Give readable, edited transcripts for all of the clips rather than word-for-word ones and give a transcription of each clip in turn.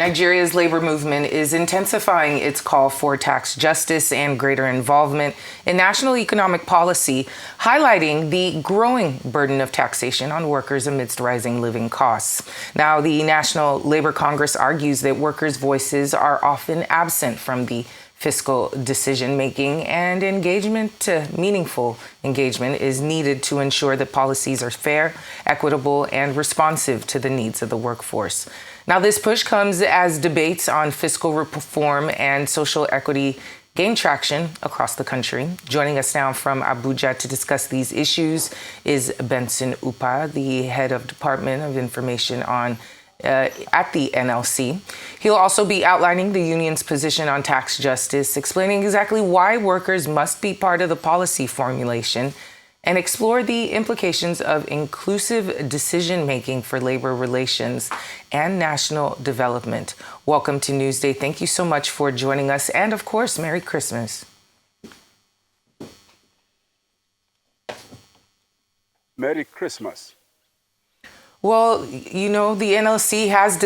Nigeria's labor movement is intensifying its call for tax justice and greater involvement in national economic policy, highlighting the growing burden of taxation on workers amidst rising living costs. Now, the National Labor Congress argues that workers' voices are often absent from the fiscal decision-making, and meaningful engagement is needed to ensure that policies are fair, equitable, and responsive to the needs of the workforce. Now, this push comes as debates on fiscal reform and social equity gain traction across the country. Joining us now from Abuja to discuss these issues is Benson Upah, the head of Department of Information at the NLC. He'll also be outlining the union's position on tax justice, explaining exactly why workers must be part of the policy formulation, and explore the implications of inclusive decision-making for labor relations and national development. Welcome to Newsday. Thank you so much for joining us. And of course, Merry Christmas. Merry Christmas. Well, you know, the NLC has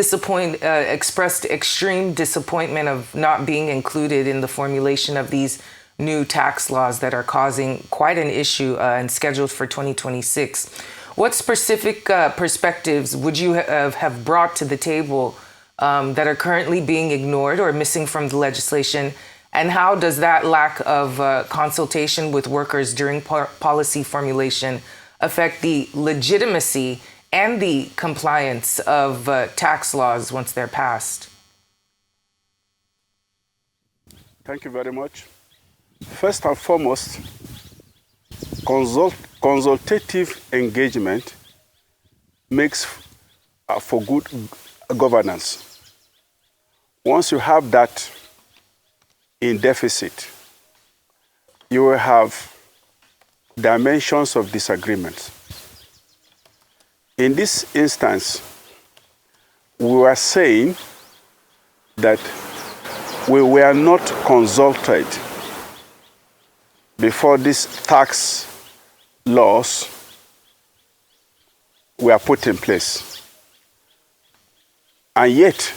expressed extreme disappointment of not being included in the formulation of these new tax laws that are causing quite an issue and scheduled for 2026. What specific perspectives would you have brought to the table that are currently being ignored or missing from the legislation? And how does that lack of consultation with workers during policy formulation affect the legitimacy and the compliance of tax laws once they're passed? Thank you very much. First and foremost, consultative engagement makes for good governance. Once you have that in deficit, you will have dimensions of disagreement. In this instance, we were saying that we were not consulted before these tax laws were put in place. And yet,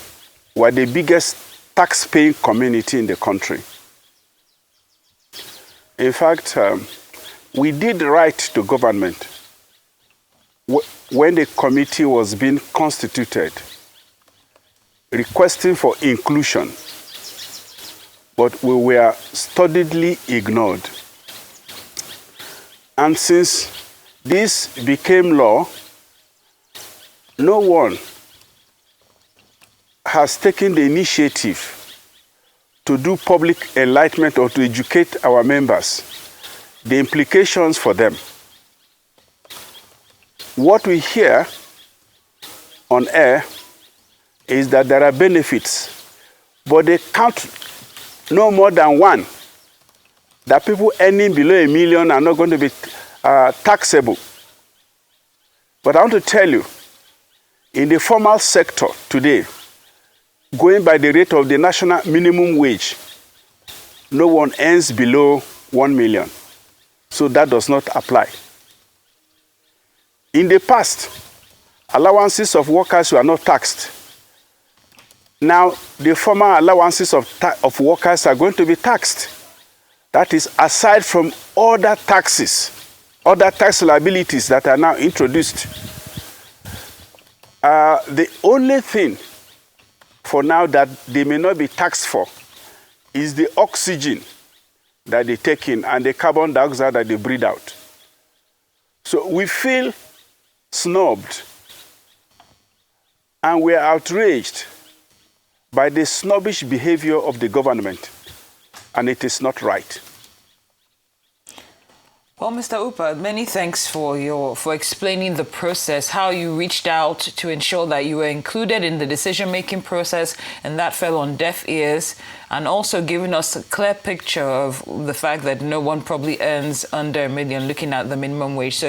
we're the biggest tax-paying community in the country. In fact, we did write to government when the committee was being constituted, requesting for inclusion, but we were stolidly ignored. And since this became law, no one has taken the initiative to do public enlightenment or to educate our members, the implications for them. What we hear on air is that there are benefits, but they count no more than one. That people earning below $1 million are not going to be taxable. But I want to tell you, in the formal sector today, going by the rate of the national minimum wage, no one earns below $1 million. So that does not apply. In the past, allowances of workers were not taxed. Now, the former allowances of workers are going to be taxed. That is, aside from other taxes, other tax liabilities that are now introduced. The only thing for now that they may not be taxed for is the oxygen that they take in and the carbon dioxide that they breathe out. So we feel snubbed, and we are outraged by the snobbish behavior of the government, and it is not right. Well, Mr. Upah, many thanks for explaining the process, how you reached out to ensure that you were included in the decision-making process, and that fell on deaf ears, and also giving us a clear picture of the fact that no one probably earns under $1 million looking at the minimum wage, so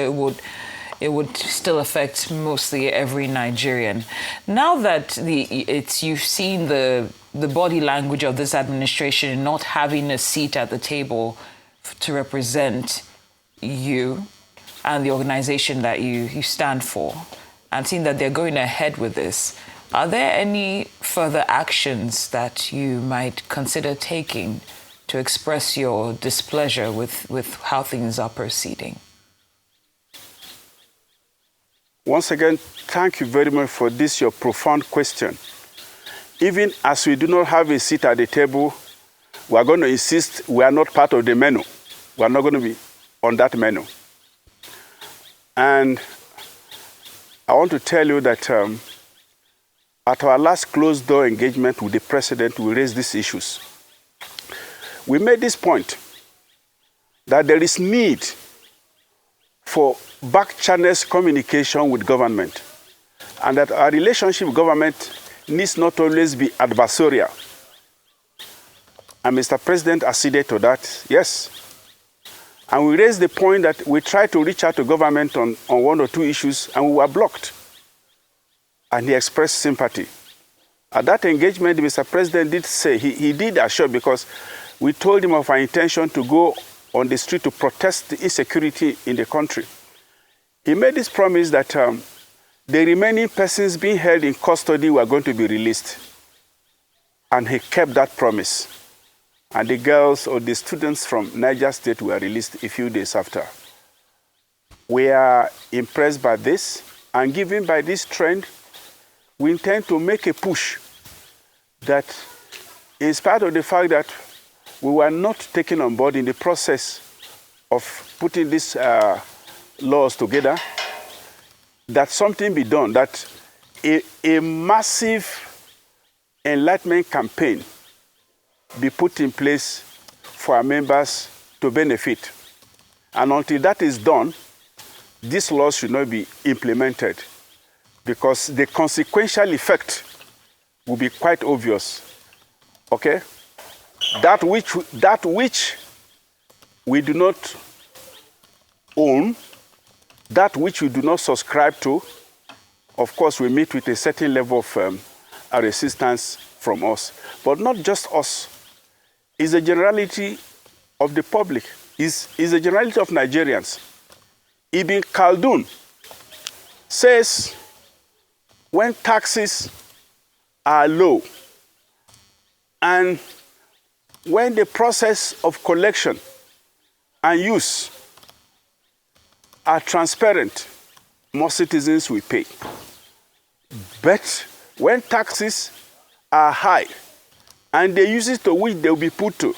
it would still affect mostly every Nigerian. Now that you've seen the body language of this administration not having a seat at the table to represent you and the organization that you stand for, and seeing that they're going ahead with this, Are there any further actions that you might consider taking to express your displeasure with how things are proceeding? Once again, thank you very much for this, your profound question. Even as we do not have a seat at the table, we are going to insist we are not part of the menu. We are not going to be on that menu. And I want to tell you that at our last closed-door engagement with the president, we raised these issues. We made this point that there is need for back channels communication with government, and that our relationship with government needs not always be adversarial. And Mr. President acceded to that, yes. And we raised the point that we tried to reach out to government on one or two issues, and we were blocked. And he expressed sympathy. At that engagement, Mr. President did say, he did assure, because we told him of our intention to go on the street to protest the insecurity in the country. He made this promise that the remaining persons being held in custody were going to be released. And he kept that promise. And the girls or the students from Niger State were released a few days after. We are impressed by this, and given by this trend, we intend to make a push that, in spite of the fact that we were not taken on board in the process of putting these laws together, that something be done, that a massive enlightenment campaign be put in place for our members to benefit. And until that is done, these laws should not be implemented, because the consequential effect will be quite obvious. Okay? That which we do not own, that which we do not subscribe to, of course, we meet with a certain level of resistance from us. But not just us. It's a generality of the public. It's a generality of Nigerians. Ibn Khaldun says, when taxes are low and when the process of collection and use are transparent, most citizens will pay. But when taxes are high and the uses to which they will be put to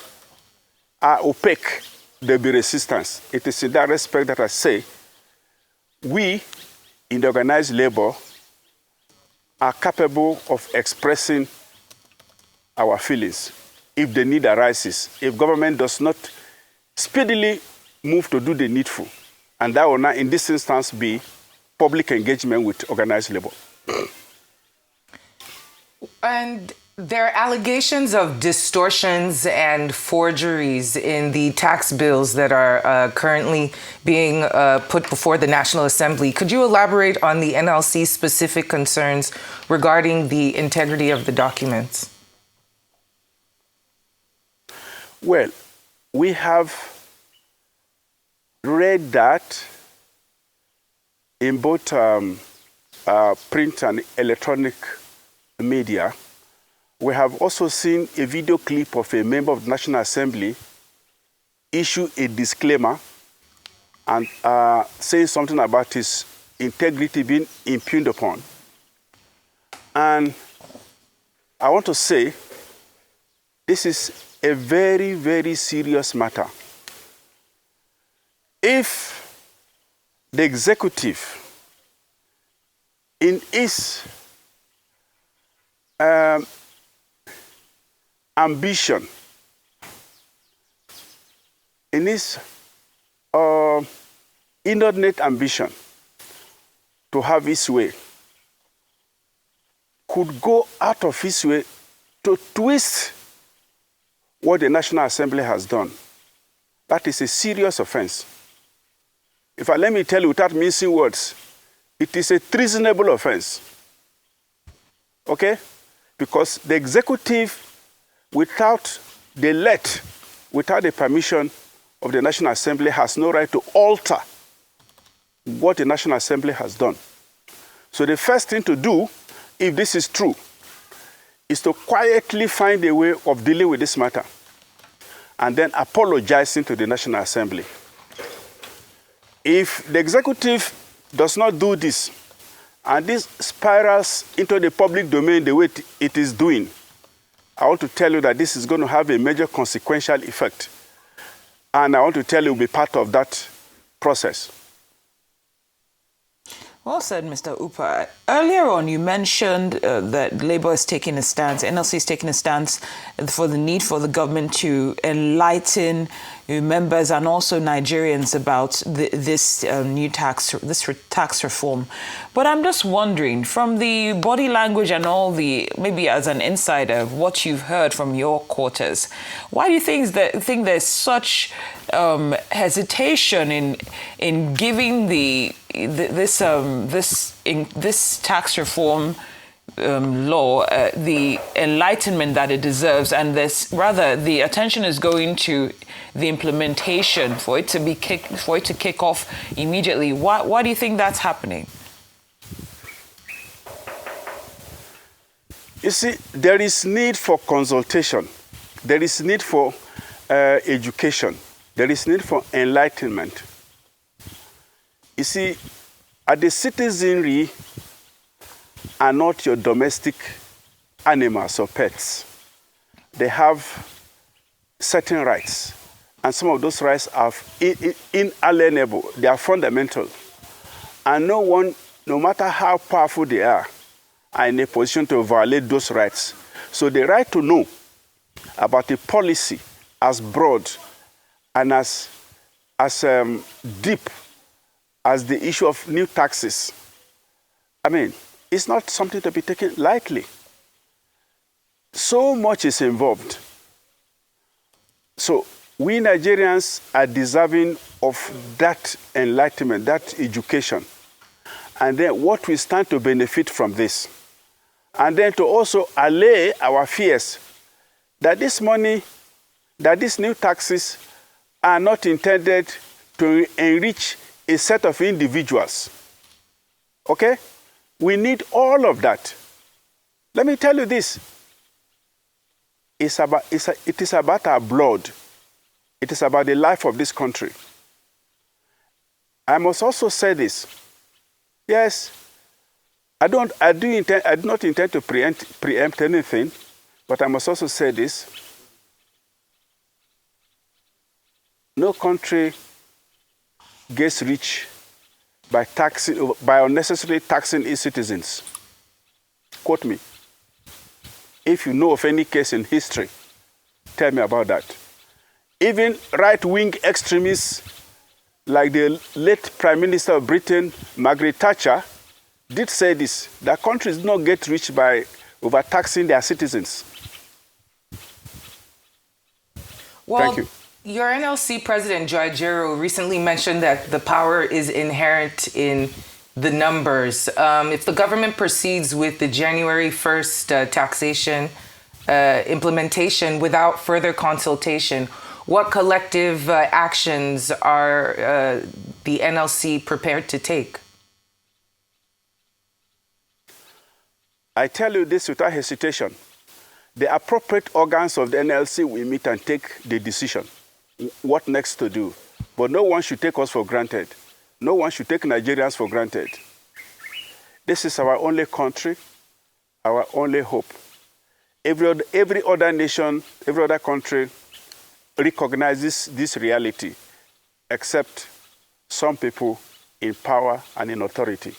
are opaque, there will be resistance. It is in that respect that I say we in the organized labor are capable of expressing our feelings if the need arises, if government does not speedily move to do the needful. And that will not, in this instance, be public engagement with organized labor. And there are allegations of distortions and forgeries in the tax bills that are currently being put before the National Assembly. Could you elaborate on the NLC's specific concerns regarding the integrity of the documents? Well, we have read that in both print and electronic media. We have also seen a video clip of a member of the National Assembly issue a disclaimer and saying something about his integrity being impugned upon. And I want to say this is a very, very serious matter. If the executive, in its ambition, in its inordinate ambition to have its way, could go out of its way to twist what the National Assembly has done, that is a serious offense. If let me tell you without mincing words, it is a treasonable offense. Okay? Because the executive, without the permission of the National Assembly, has no right to alter what the National Assembly has done. So the first thing to do if this is true, is to quietly find a way of dealing with this matter and then apologizing to the National Assembly. If the executive does not do this, and this spirals into the public domain the way it is doing, I want to tell you that this is going to have a major consequential effect. And I want to tell you, be part of that process. Well said, Mr. Upah. Earlier on, you mentioned that Labour is taking a stance, NLC is taking a stance for the need for the government to enlighten members and also Nigerians about this new tax reform. But I'm just wondering, from the body language and all the, maybe as an insider, what you've heard from your quarters, why do you think there's such hesitation in giving this tax reform law the enlightenment that it deserves, and the attention is going to the implementation for it to kick off immediately? Why do you think that's happening? You see, there is need for consultation. There is need for education. There is need for enlightenment. You see, the citizenry are not your domestic animals or pets. They have certain rights, and some of those rights are inalienable. They are fundamental. And no one, no matter how powerful they are in a position to violate those rights. So the right to know about a policy as broad and as deep as the issue of new taxes, I mean, it's not something to be taken lightly. So much is involved. So we Nigerians are deserving of that enlightenment, that education. And then what we stand to benefit from this. And then to also allay our fears that this money, that these new taxes are not intended to enrich a set of individuals. Okay? We need all of that. Let me tell you this. It is about our blood. It is about the life of this country. I must also say this. Yes, I do not intend to preempt anything, but I must also say this. No country gets rich by unnecessarily taxing its citizens. Quote me. If you know of any case in history, tell me about that. Even right-wing extremists like the late Prime Minister of Britain, Margaret Thatcher, did say this, that countries do not get rich by overtaxing their citizens. Well, thank you. Your NLC president, Joy Ajaero, recently mentioned that the power is inherent in the numbers. If the government proceeds with the January 1st taxation implementation without further consultation, what collective actions are the NLC prepared to take? I tell you this without hesitation. The appropriate organs of the NLC will meet and take the decision what next to do. But no one should take us for granted. No one should take Nigerians for granted. This is our only country, our only hope. Every other nation, every other country recognizes this reality, except some people in power and in authority.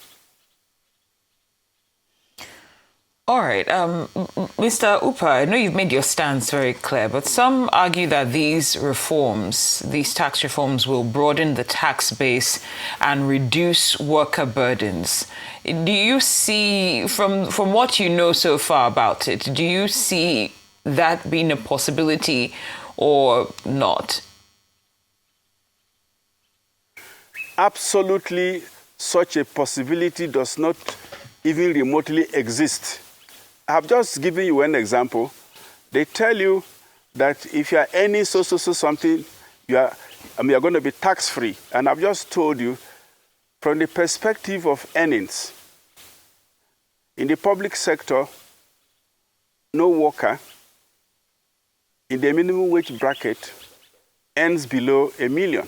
All right. Mr. Upah, I know you've made your stance very clear, but some argue that these tax reforms will broaden the tax base and reduce worker burdens. Do you see, from what you know so far about it, do you see that being a possibility or not? Absolutely, such a possibility does not even remotely exist. I've just given you an example. They tell you that if you are earning so something, you're going to be tax-free. And I've just told you, from the perspective of earnings, In the public sector, no worker in the minimum wage bracket earns below $1 million.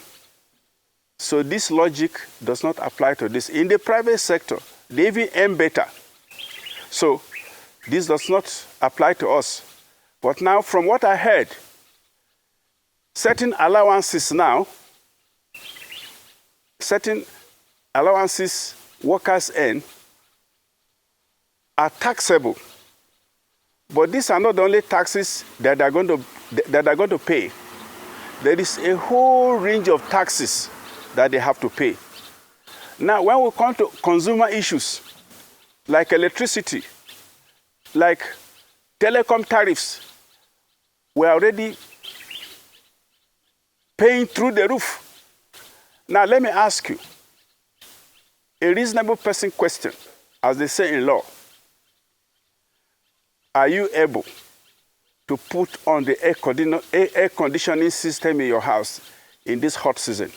So this logic does not apply to this. In the private sector, they even earn better. So this does not apply to us. But now, from what I heard, certain allowances workers earn are taxable. But these are not the only taxes that are going to pay. There is a whole range of taxes that they have to pay. Now, when we come to consumer issues, like electricity, like telecom tariffs, we're already paying through the roof. Now, let me ask you a reasonable person question, as they say in law. Are you able to put on the air conditioning system in your house in this hot season?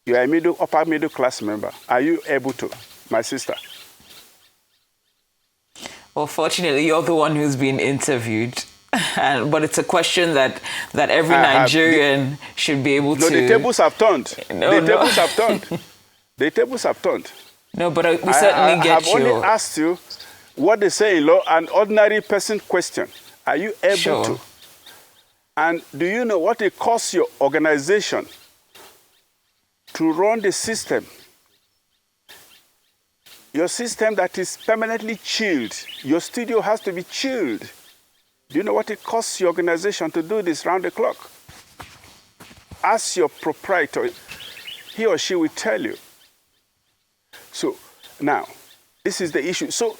You are a upper middle class member. Are you able to, my sister? Well, fortunately, you're the one who's been interviewed. But it's a question that every Nigerian should be able to... No, the tables have turned. Tables have turned. The tables have turned. No, but we certainly get you. I've only asked you what they say in law, an ordinary person question. Are you able to? And do you know what it costs your organization to run the system? Your system that is permanently chilled. Your studio has to be chilled. Do you know what it costs your organization to do this round the clock? Ask your proprietor. He or she will tell you. So now, this is the issue. So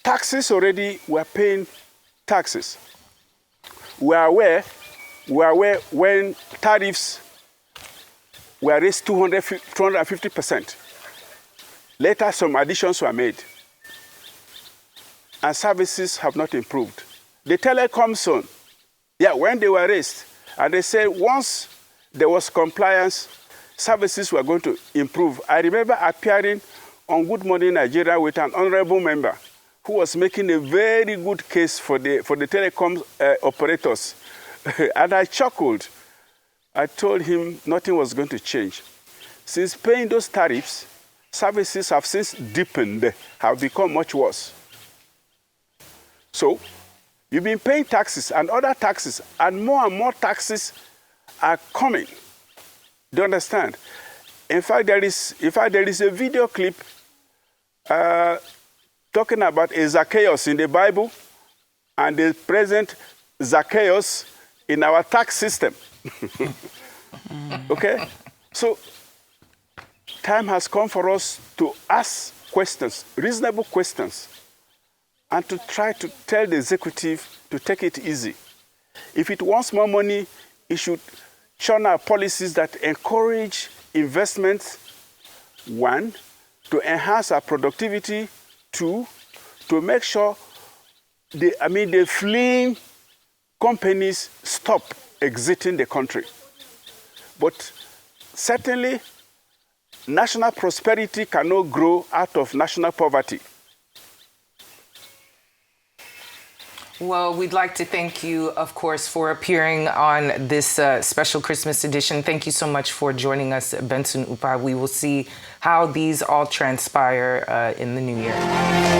taxes already, we're paying taxes. We are aware when tariffs were raised 250%. Later, some additions were made. And services have not improved. The telecom zone, when they were raised, and they said once there was compliance, services were going to improve. I remember appearing on Good Morning Nigeria with an honorable member who was making a very good case for the telecom operators. And I chuckled. I told him nothing was going to change. Since paying those tariffs, services have since deepened, have become much worse. So, you've been paying taxes and other taxes, and more taxes are coming. Do you understand? In fact, there is a video clip talking about a Zacchaeus in the Bible and the present Zacchaeus in our tax system. Okay? So, time has come for us to ask questions, reasonable questions, and to try to tell the executive to take it easy. If it wants more money, it should churn out policies that encourage investment, 1, to enhance our productivity, 2, to make sure the fleeing companies stop exiting the country. But certainly, national prosperity cannot grow out of national poverty. Well, we'd like to thank you, of course, for appearing on this special Christmas edition. Thank you so much for joining us, Benson Upah. We will see how these all transpire in the new year.